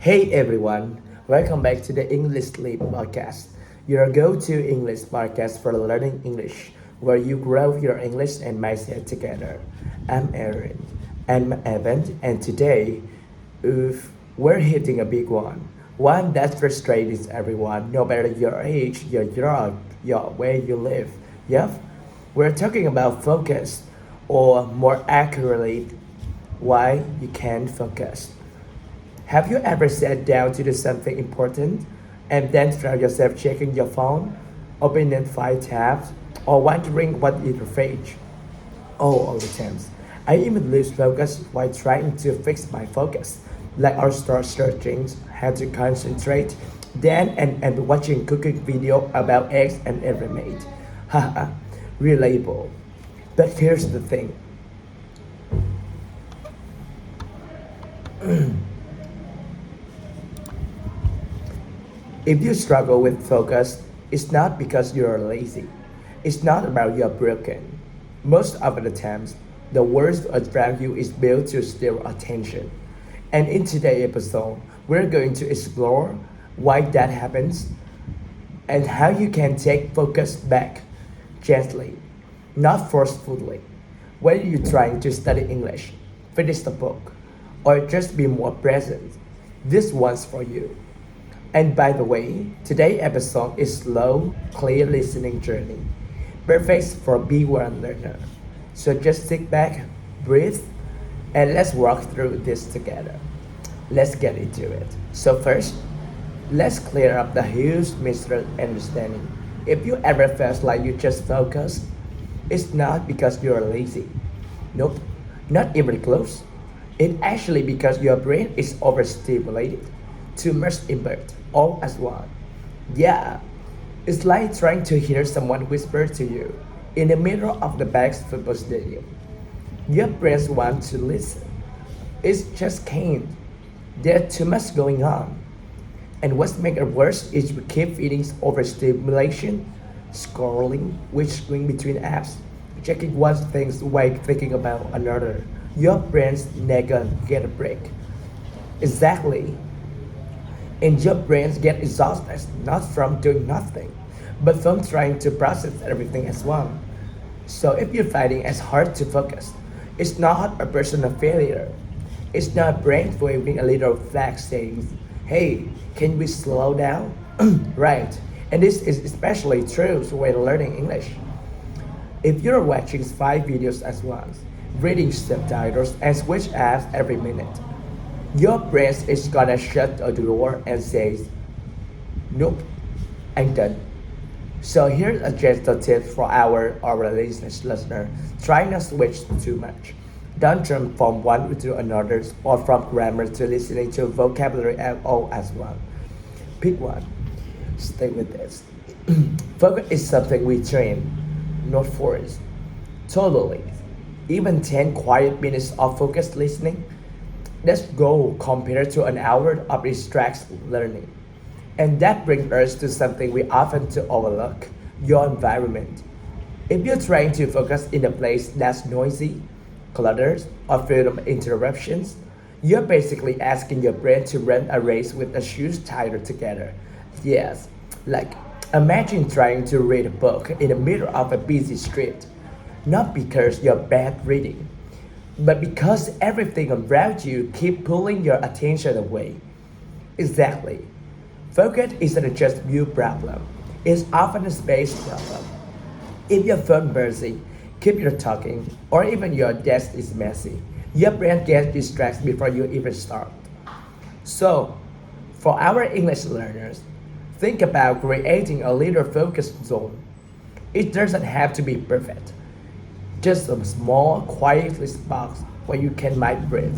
Hey everyone, welcome back to the English Sleep podcast, your go-to English podcast for learning English, where you grow your English and mindset together. I'm Evan, and today we're hitting a big one that frustrates everyone, no matter your age, your job, your where you live. Yep, we're talking about focus, or more accurately, why you can't focus. Have you ever sat down to do something important and then found yourself checking your phone, opening 5 tabs, or wondering what is your page? Oh, all the times. I even lose focus while trying to fix my focus. Like I'll start searching how to concentrate, then and watching cooking video about eggs and every made. Haha, relatable. But here's the thing. If you struggle with focus, it's not because you're lazy. It's not about you're broken. Most of the times, the world around you is built to steal attention. And in today's episode, we're going to explore why that happens and how you can take focus back gently, not forcefully. Whether you're trying to study English, finish the book, or just be more present, this one's for you. And by the way, today's episode is slow, clear listening journey, perfect for B1 learner. So just sit back, breathe, and let's walk through this together. Let's get into it. So first, let's clear up the huge misunderstanding. If you ever felt like you just focus, it's not because you're lazy. Nope, not even close. It's actually because your brain is overstimulated, too much input all at once. Yeah, it's like trying to hear someone whisper to you in the middle of the back football stadium. Your brain wants to listen. It just can't. There's too much going on. And what's makes it worse is we keep feeding overstimulation, scrolling, switching between apps, checking one thing while thinking about another. Your brain's never get a break. Exactly. And your brains get exhausted not from doing nothing, but from trying to process everything as one. So if you're finding it hard to focus, it's not a personal failure. It's not brain waving a little flag saying, hey, can we slow down? Right. And this is especially true when learning English. If you're watching 5 videos at once, reading subtitles, and switch apps every minute, your brain is gonna shut the door and says, nope, I'm done. So here's a gentle tip for our listener. Try not to switch too much. Don't jump from one to another or from grammar to listening to vocabulary at all as well. Pick one. Stay with this. Focus is something we train, not force. Totally. Even 10 quiet minutes of focused listening, let's go compared to an hour of distracted learning. And that brings us to something we often to overlook, your environment. If you're trying to focus in a place that's noisy, cluttered, or filled with interruptions, you're basically asking your brain to run a race with the shoes tied together. Yes, like imagine trying to read a book in the middle of a busy street, not because you're bad reading, but because everything around you keep pulling your attention away. Exactly. Focus isn't just you problem. It's often a space problem. If your phone busy, keep your talking, or even your desk is messy, your brain gets distracted before you even start. So, for our English learners, think about creating a little focus zone. It doesn't have to be perfect. Just a small, quiet spot where you can might breathe.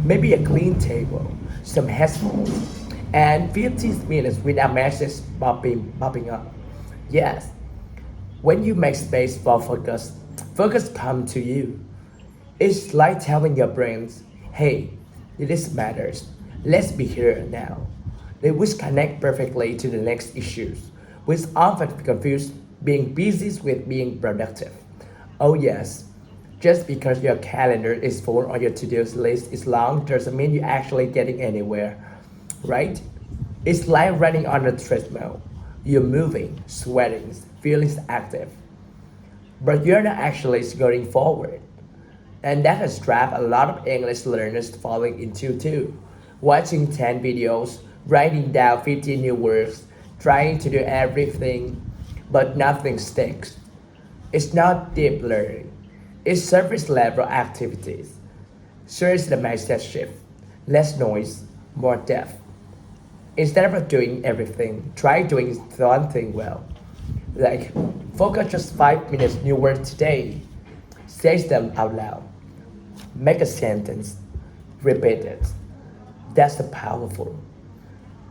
Maybe a clean table, some headphones, and 15 minutes without messages popping up. Yes, when you make space for focus comes to you. It's like telling your brains, hey, this matters. Let's be here now. They which connect perfectly to the next issues, which often confuse being busy with being productive. Oh yes, just because your calendar is full or your to-do list is long doesn't mean you're actually getting anywhere. right? It's like running on a treadmill. You're moving, sweating, feeling active, but you're not actually going forward. And that has trapped a lot of English learners falling into too. Watching 10 videos, writing down 50 new words, trying to do everything, but nothing sticks. It's not deep learning. It's surface level activities. So it's the mindset shift. Less noise, more depth. Instead of doing everything, try doing one thing well. Like, focus just 5 minutes new words today. Say them out loud. Make a sentence. Repeat it. That's the powerful.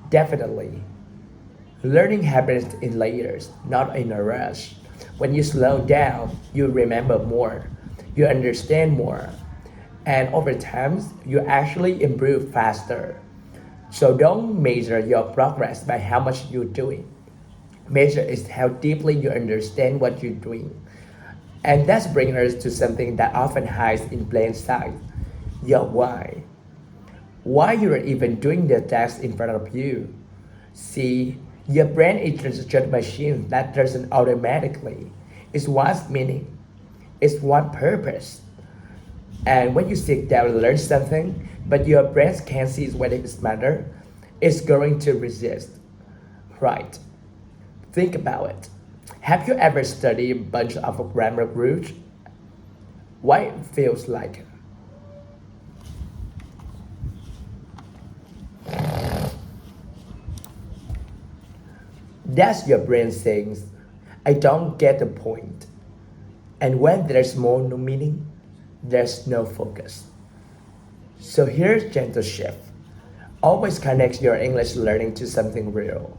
Definitely. Learning happens in layers, not in a rush. When you slow down, you remember more. You understand more. And over time, you actually improve faster. So don't measure your progress by how much you're doing. Measure is how deeply you understand what you're doing. And that's bringing us to something that often hides in plain sight. Your why. Why you're even doing the task in front of you. See, your brain is just a machine that doesn't automatically. It's what's meaning. It's one purpose. And when you sit down and learn something, but your brain can't see whether it's matter, it's going to resist. Right. Think about it. Have you ever studied a bunch of grammar rules? Why it feels like? That's your brain saying, I don't get the point. And when there's more no meaning, there's no focus. So here's gentle shift. Always connect your English learning to something real.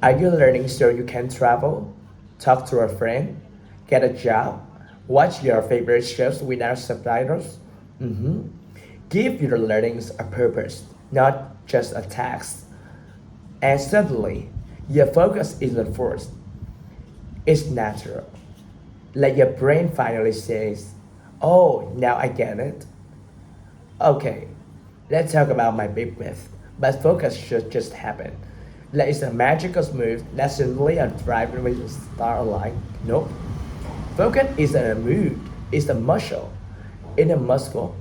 Are you learning so you can travel, talk to a friend, get a job, watch your favorite shows without subtitles? Give your learnings a purpose, not just a task. And suddenly, your focus isn't forced. It's natural. Like your brain finally says, oh, now I get it. Okay, let's talk about my big myth. But focus should just happen. Like it's a magical smooth that's simply a driver with a star line. Nope. Focus isn't a mood, it's a muscle. In a muscle,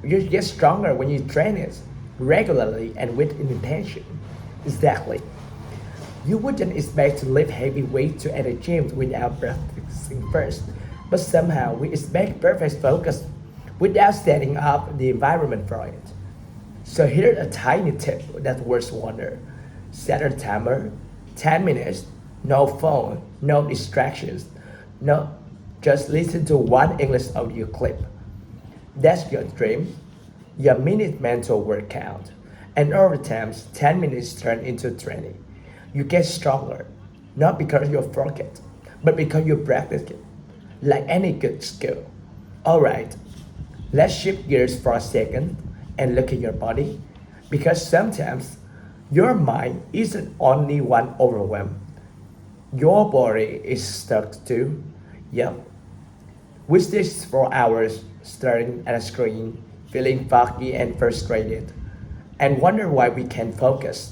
you get stronger when you train it regularly and with intention. Exactly. You wouldn't expect to lift heavy weight to at a gym without practicing first, but somehow we expect perfect focus without setting up the environment for it. So here's a tiny tip that works wonder. Set a timer, 10 minutes, no phone, no distractions, no, just listen to one English audio clip. That's your dream, your minute mental workout. And over time, 10 minutes turn into 20. You get stronger, not because you forget, but because you practice it, like any good skill. Alright, let's shift gears for a second and look at your body, because sometimes your mind isn't only one overwhelmed. Your body is stuck too. Yep. We sit for hours staring at a screen, feeling foggy and frustrated, and wonder why we can't focus.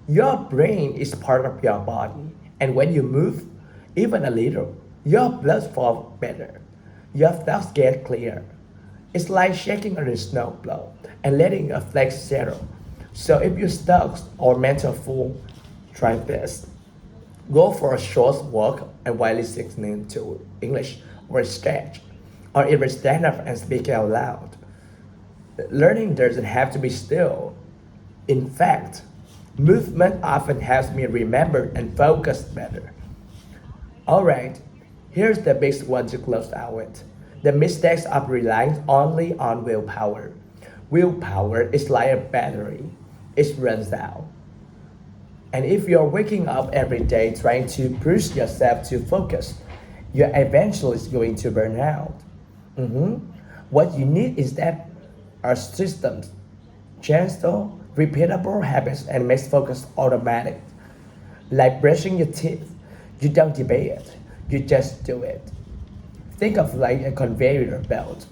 Your brain is part of your body, and when you move, even a little, your blood flows better. Your thoughts get clear. It's like shaking on a snow blow and letting a flake settle. So if you're stuck or mental full, try this. Go for a short walk and while listening to English or stretch, or even stand up and speak out loud. Learning doesn't have to be still. In fact, movement often helps me remember and focus better. Alright, here's the big one to close out with. The mistakes of relying only on willpower. Willpower is like a battery. It runs out. And if you're waking up every day trying to push yourself to focus, you're eventually going to burn out. What you need is that our systems, gentle, repeatable habits and makes focus automatic. Like brushing your teeth, you don't debate it, you just do it. Think of like a conveyor belt.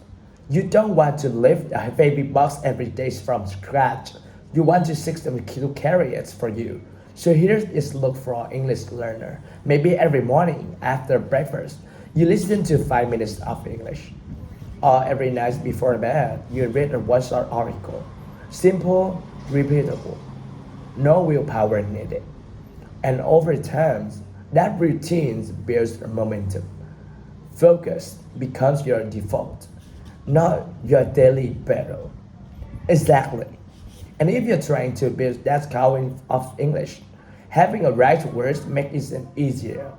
You don't want to lift a heavy box every day from scratch You want your system to carry it for you. So here is look for English learner. Maybe every morning after breakfast, you listen to 5 minutes of English. Or every night before bed, you read a one-shot article. Simple, repeatable, no willpower needed. And over time, that routine builds momentum. Focus becomes your default, not your daily battle. Exactly. And if you're trying to build that kind of English, having a right words makes it easier.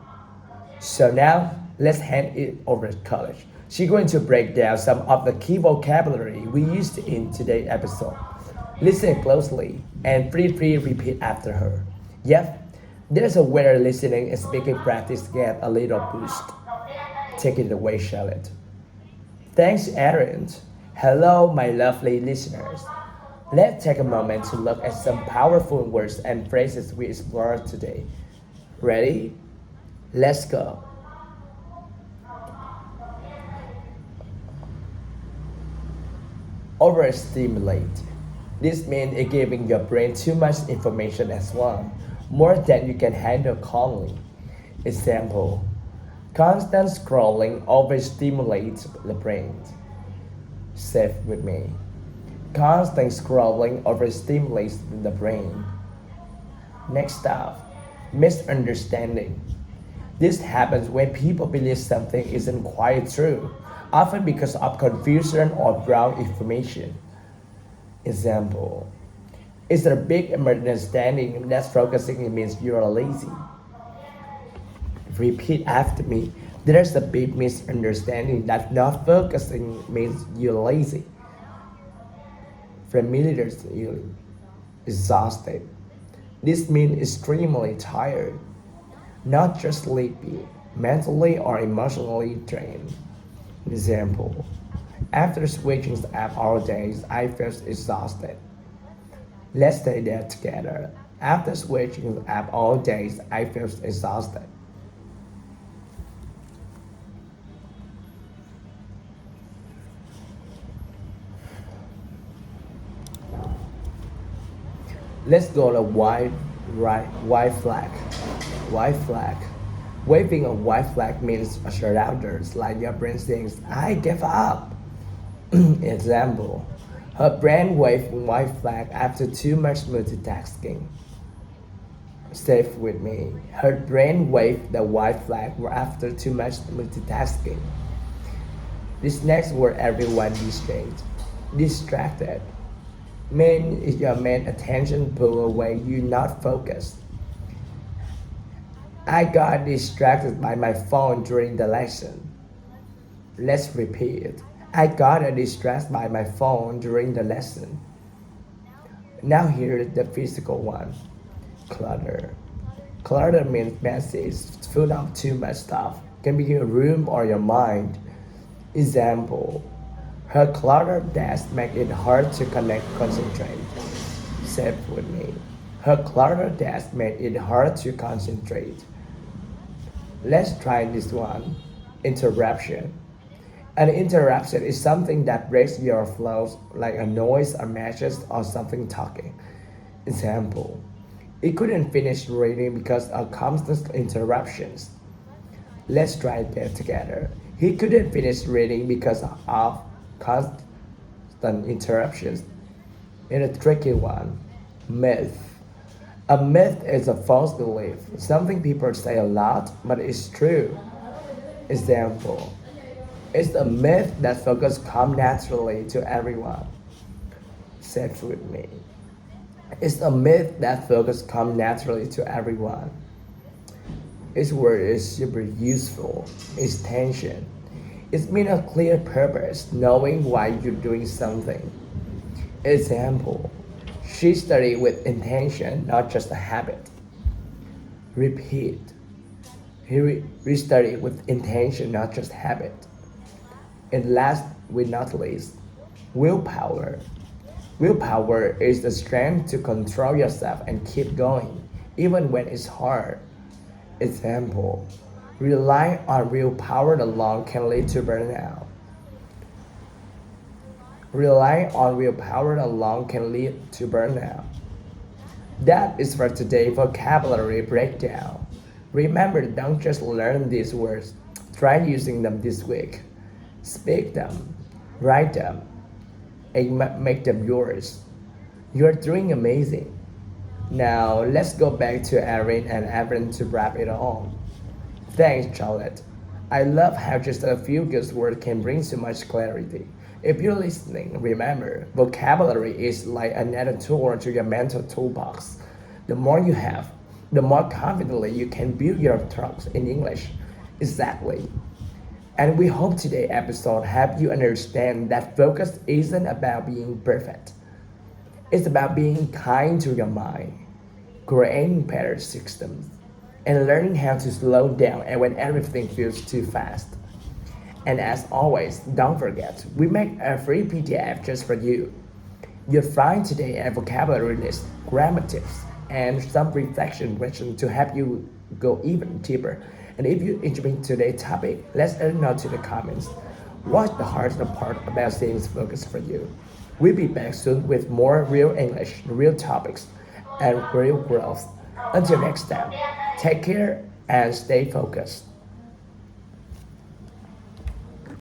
So now, let's hand it over to college. She's going to break down some of the key vocabulary we used in today's episode. Listen closely and feel free to repeat after her. Yep, there's a where listening and speaking practice get a little boost. Take it away, Charlotte. Thanks, Aaron. Hello, my lovely listeners. Let's take a moment to look at some powerful words and phrases we explored today. Ready? Let's go. Overstimulate. This means giving your brain too much information at once, more than you can handle calmly. Example: constant scrolling overstimulates the brain. Say it with me. Constant scrolling overstimulates the brain. Next up, misunderstanding. This happens when people believe something isn't quite true, often because of confusion or wrong information. Example: it's a big misunderstanding that focusing means you're lazy. Repeat after me. There's a big misunderstanding that not focusing means you're lazy. Familiarly exhausted. This means extremely tired, not just sleepy, mentally or emotionally drained. Example: after switching the app all days, I felt exhausted. Let's say that together. After switching the app all days, I felt exhausted. Let's go to white flag. White flag. Waving a white flag means surrenders, like your brain says, I give up. Example: her brain waved white flag after too much multitasking. Say it with me. Her brain waved the white flag after too much multitasking. This next word everyone distracted. Mean is your main attention pull away, you not focused. I got distracted by my phone during the lesson. Let's repeat. I got distracted by my phone during the lesson. Now here's the physical one. Clutter. Clutter means messy, full of too much stuff. Can be your room or your mind. Example: her cluttered desk make it hard to concentrate. Say it with me. Her cluttered desk made it hard to concentrate. Let's try this one. Interruption. An interruption is something that breaks your flow, like a noise, a message, or something talking. Example: he couldn't finish reading because of constant interruptions. Let's try that together. He couldn't finish reading because of constant interruptions. And a tricky one. Myth. A myth is a false belief, something people say a lot, but it's true. Example: it's a myth that focus come naturally to everyone. Say it with me. It's a myth that focus come naturally to everyone. This word is super useful. It's tension. It means a clear purpose, knowing why you're doing something. Example: she studied with intention, not just a habit. Repeat. We study with intention, not just habit. And last but not least, willpower. Willpower is the strength to control yourself and keep going, even when it's hard. Example: relying on willpower alone can lead to burnout. Relying on willpower alone can lead to burnout. That is for today's vocabulary breakdown. Remember, don't just learn these words, try using them this week. Speak them, write them, and make them yours. You're doing amazing. Now, let's go back to Erin and Evan to wrap it all. Thanks, Charlotte. I love how just a few good words can bring so much clarity. If you're listening, remember, vocabulary is like another tool to your mental toolbox. The more you have, the more confidently you can build your talks in English. Exactly. And we hope today's episode helped you understand that focus isn't about being perfect. It's about being kind to your mind, creating better systems, and learning how to slow down and when everything feels too fast. And as always, don't forget, we make a free PDF just for you. You'll find today a vocabulary list, grammar tips, and some reflection questions to help you go even deeper. And if you enjoy today's topic, let's let us know to the comments. What's the hardest part about staying focused for you? We'll be back soon with more real English, real topics, and real growth. Until next time, take care and stay focused.